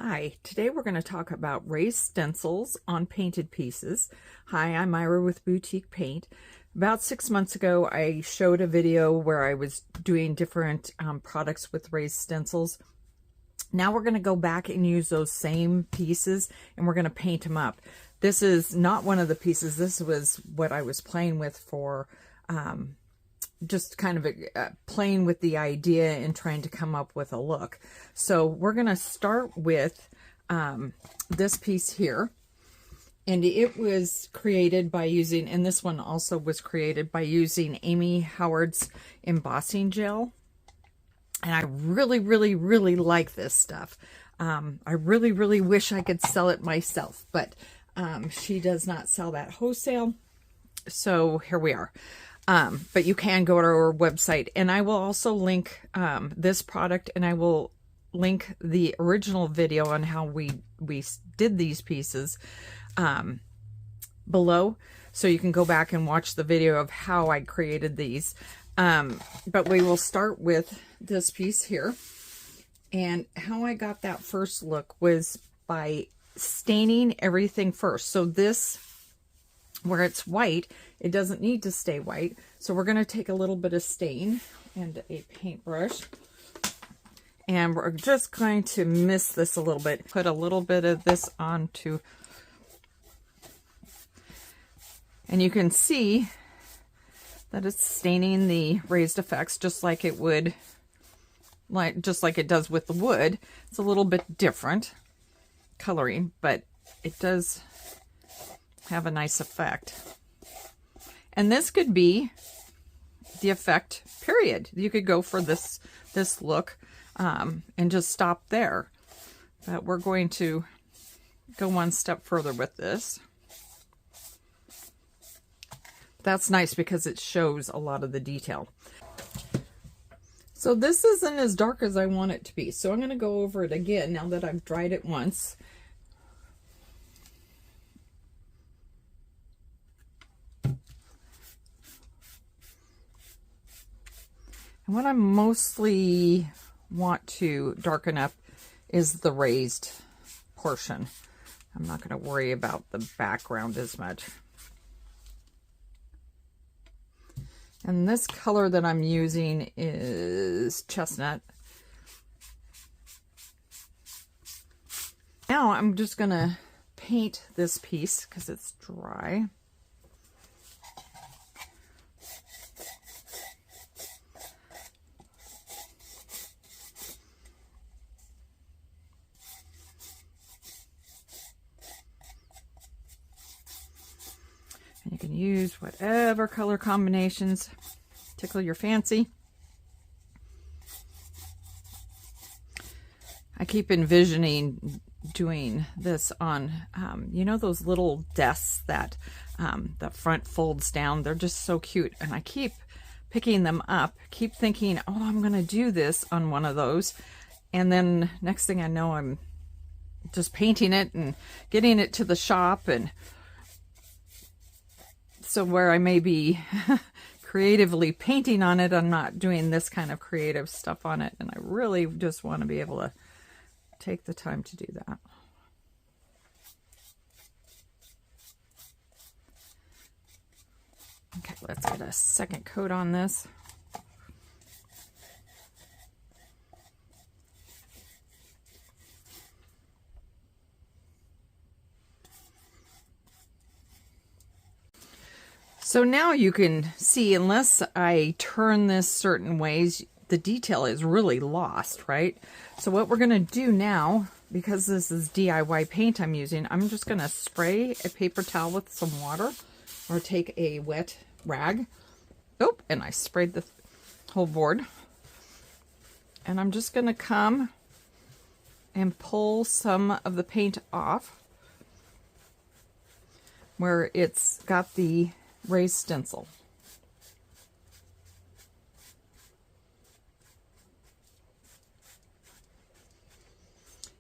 Hi, today we're going to talk about raised stencils on painted pieces. Hi, I'm Myra with Boutique Paint. About 6 months ago, I showed a video where I was doing different products with raised stencils. Now we're going to go back and use those same pieces and we're going to paint them up. This is not one of the pieces. This was what I was playing with for just kind of playing with the idea and trying to come up with a look. So we're going to start with this piece here. And it was created by using, and this one also was created by using Amy Howard's embossing gel. And I really, really, really like this stuff. I really, really wish I could sell it myself, but she does not sell that wholesale. So here we are. But you can go to our website, and I will also link this product, and I will link the original video on how we did these pieces below, so you can go back and watch the video of how I created these. But we will start with this piece here, and how I got that first look was by staining everything first. So this, where it's white, it doesn't need to stay white. So we're going to take a little bit of stain and a paintbrush, and we're just going to mist this a little bit. Put a little bit of this onto, and you can see that it's staining the raised effects just like it would, just like it does with the wood. It's a little bit different coloring, but it does have a nice effect. And this could be the effect, period. You could go for this look and just stop there. But we're going to go one step further with this. That's nice because it shows a lot of the detail. So this isn't as dark as I want it to be. So I'm going to go over it again now that I've dried it once. And what I mostly want to darken up is the raised portion. I'm not going to worry about the background as much. And this color that I'm using is chestnut. Now I'm just going to paint this piece because it's dry. And you can use whatever color combinations tickle your fancy. I keep envisioning doing this on, you know, those little desks that the front folds down. They're just so cute. And I keep picking them up, keep thinking, oh, I'm going to do this on one of those. And then next thing I know, I'm just painting it and getting it to the shop. And so where I may be creatively painting on it, I'm not doing this kind of creative stuff on it. And I really just want to be able to take the time to do that. Okay, let's get a second coat on this. So now you can see, unless I turn this certain ways, the detail is really lost, right? So what we're going to do now, because this is DIY paint I'm using, I'm just going to spray a paper towel with some water, or take a wet rag. Oh, and I sprayed the whole board. And I'm just going to come and pull some of the paint off where it's got the raised stencil.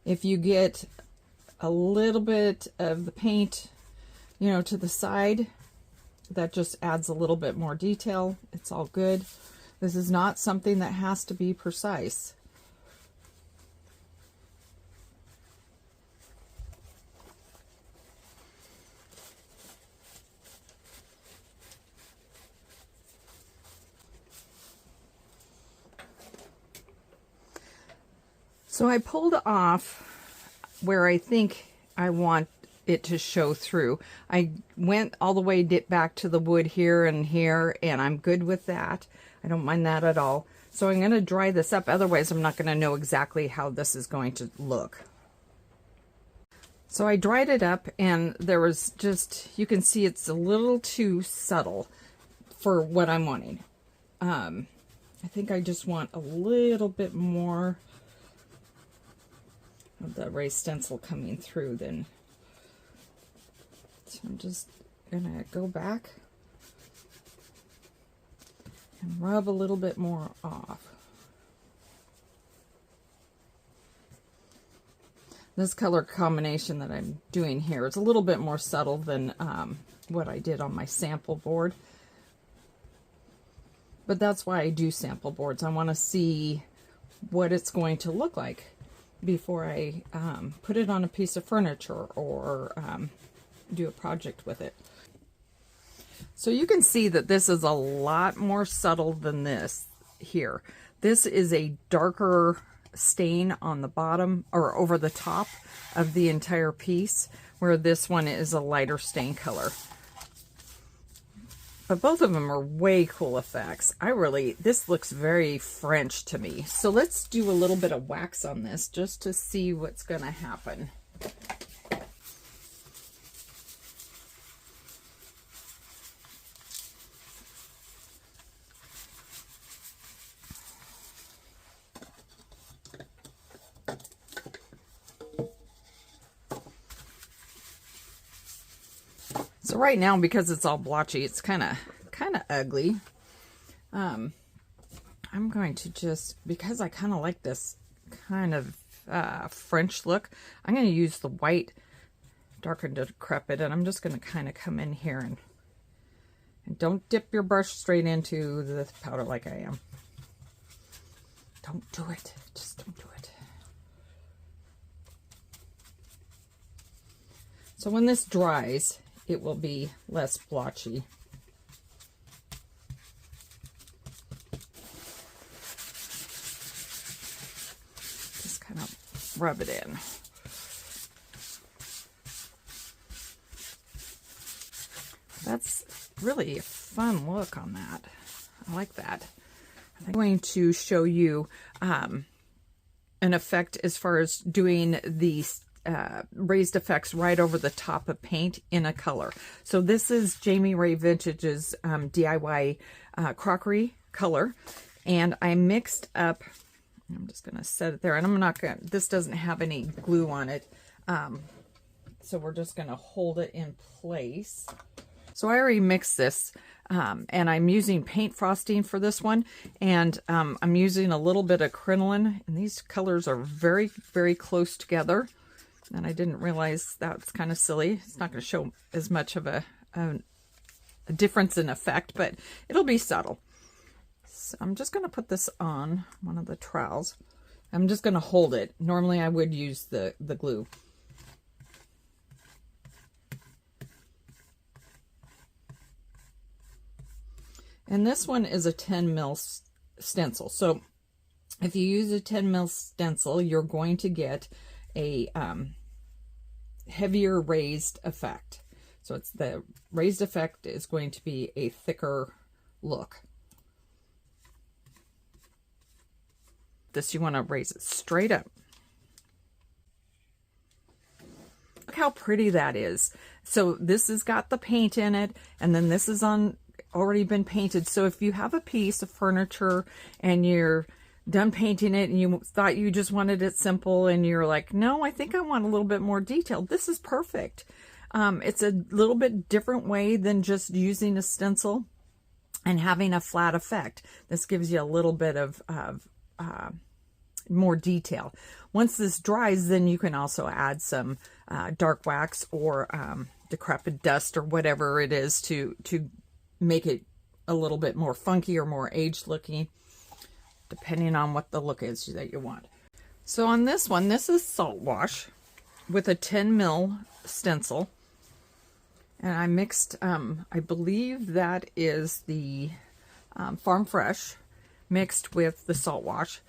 If you get a little bit of the paint, you know, to the side, that just adds a little bit more detail. It's all good. This is not something that has to be precise. So I pulled off where I think I want it to show through. I went all the way back to the wood here, and I'm good with that. I don't mind that at all. So I'm going to dry this up, otherwise I'm not going to know exactly how this is going to look. So I dried it up, and there was just, you can see it's a little too subtle for what I'm wanting. I think I just want a little bit more of the raised stencil coming through then. So I'm just gonna go back and rub a little bit more off. This color combination that I'm doing here is a little bit more subtle than what I did on my sample board. But that's why I do sample boards. I want to see what it's going to look like before I put it on a piece of furniture or do a project with it. So you can see that this is a lot more subtle than this here. This is a darker stain on the bottom or over the top of the entire piece, where this one is a lighter stain color. But both of them are way cool effects. This looks very French to me. So let's do a little bit of wax on this just to see what's going to happen. So right now, because it's all blotchy, it's kind of ugly. I'm going to just, because I kind of like this kind of French look, I'm going to use the white Dark and Decrepit, and I'm just going to kind of come in here and don't dip your brush straight into the powder like I am. Don't do it. Just don't do it. So when this dries, it will be less blotchy. Just kind of rub it in. That's really a fun look on that. I like that. I'm going to show you an effect as far as doing these raised effects right over the top of paint in a color. So this is Jamie Ray Vintage's DIY crockery color, and I mixed up, I'm just going to set it there, and I'm not going to, this doesn't have any glue on it, so we're just going to hold it in place. So I already mixed this, and I'm using paint frosting for this one, and I'm using a little bit of crinoline, and these colors are very, very close together. And I didn't realize that's kind of silly. It's not going to show as much of a difference in effect, but it'll be subtle. So I'm just going to put this on one of the trowels. I'm just going to hold it. Normally I would use the glue. And this one is a 10 mil stencil. So if you use a 10 mil stencil, you're going to get a heavier raised effect. So it's the raised effect is going to be a thicker look. This, you want to raise it straight up. Look how pretty that is. So this has got the paint in it, and then this is already been painted. So if you have a piece of furniture and you're done painting it and you thought you just wanted it simple and you're like, no, I think I want a little bit more detail, this is perfect. It's a little bit different way than just using a stencil and having a flat effect. This gives you a little bit of more detail. Once this dries, then you can also add some dark wax or decrepit dust or whatever it is to make it a little bit more funky or more aged looking, depending on what the look is that you want. So on this one, this is salt wash with a 10 mil stencil. And I mixed, I believe that is the Farm Fresh mixed with the salt wash.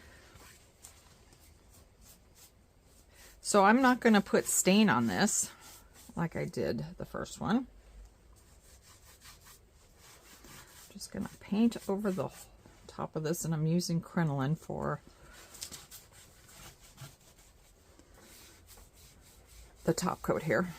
So I'm not going to put stain on this like I did the first one. I'm just going to paint over the top of this, and I'm using crinoline for the top coat here.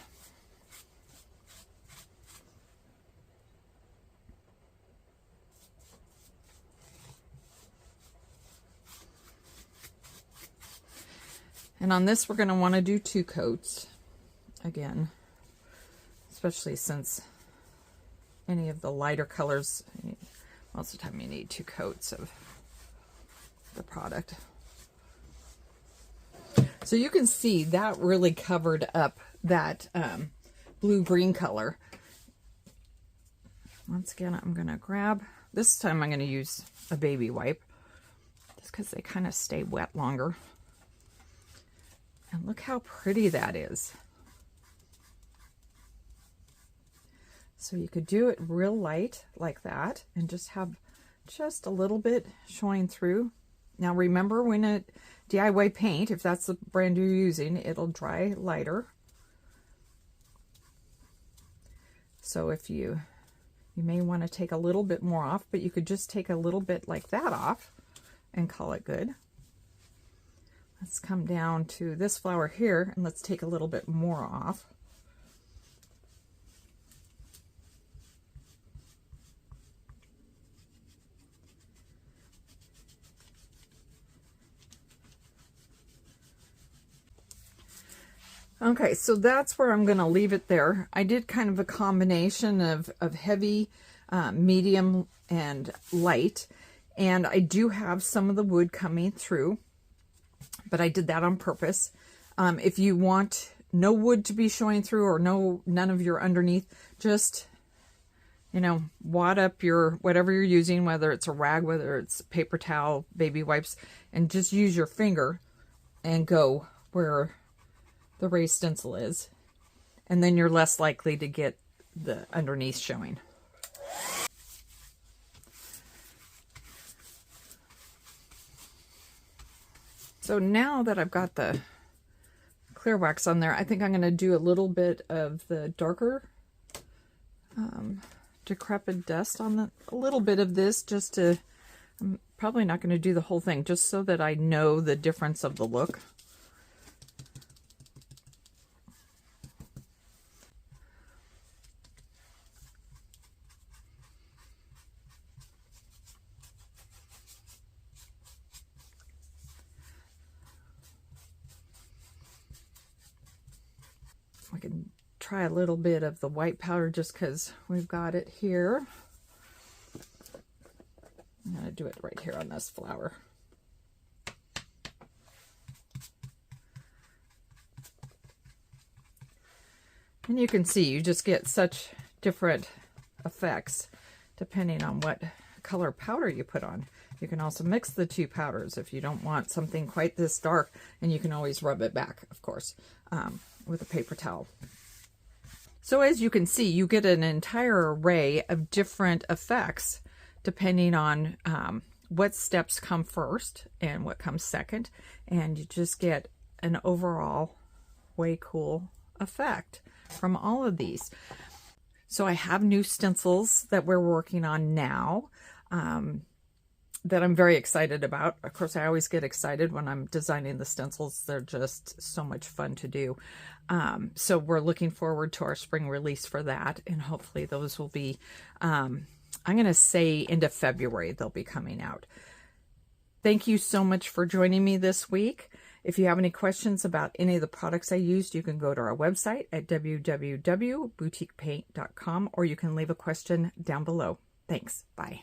And on this, we're going to want to do 2 coats again, especially since any of the lighter colors, most of the time you need 2 coats of the product. So you can see that really covered up that blue-green color. Once again, I'm going to grab, this time I'm going to use a baby wipe, just because they kind of stay wet longer. And look how pretty that is. So you could do it real light like that and just have just a little bit showing through. Now remember, when it DIY paint, if that's the brand you're using, it'll dry lighter. So if you may want to take a little bit more off, but you could just take a little bit like that off and call it good. Let's come down to this flower here, and let's take a little bit more off. Okay, so that's where I'm going to leave it there. I did kind of a combination of heavy, medium, and light, and I do have some of the wood coming through, but I did that on purpose. If you want no wood to be showing through, or none of your underneath, just, you know, wad up your whatever you're using, whether it's a rag, whether it's paper towel, baby wipes, and just use your finger and go where the raised stencil is, and then you're less likely to get the underneath showing. So now that I've got the clear wax on there, I think I'm going to do a little bit of the darker decrepit dust on a little bit of this, just to, I'm probably not going to do the whole thing, just so that I know the difference of the look. We can try a little bit of the white powder just because we've got it here. I'm going to do it right here on this flower. And you can see you just get such different effects depending on what color powder you put on. You can also mix the 2 powders if you don't want something quite this dark, and you can always rub it back, of course, with a paper towel. So as you can see, you get an entire array of different effects depending on what steps come first and what comes second, and you just get an overall way cool effect from all of these. So I have new stencils that we're working on now that I'm very excited about. Of course, I always get excited when I'm designing the stencils. They're just so much fun to do. So we're looking forward to our spring release for that, and hopefully those will be, I'm going to say end of February, they'll be coming out. Thank you so much for joining me this week. If you have any questions about any of the products I used, you can go to our website at www.boutiquepaint.com, or you can leave a question down below. Thanks. Bye.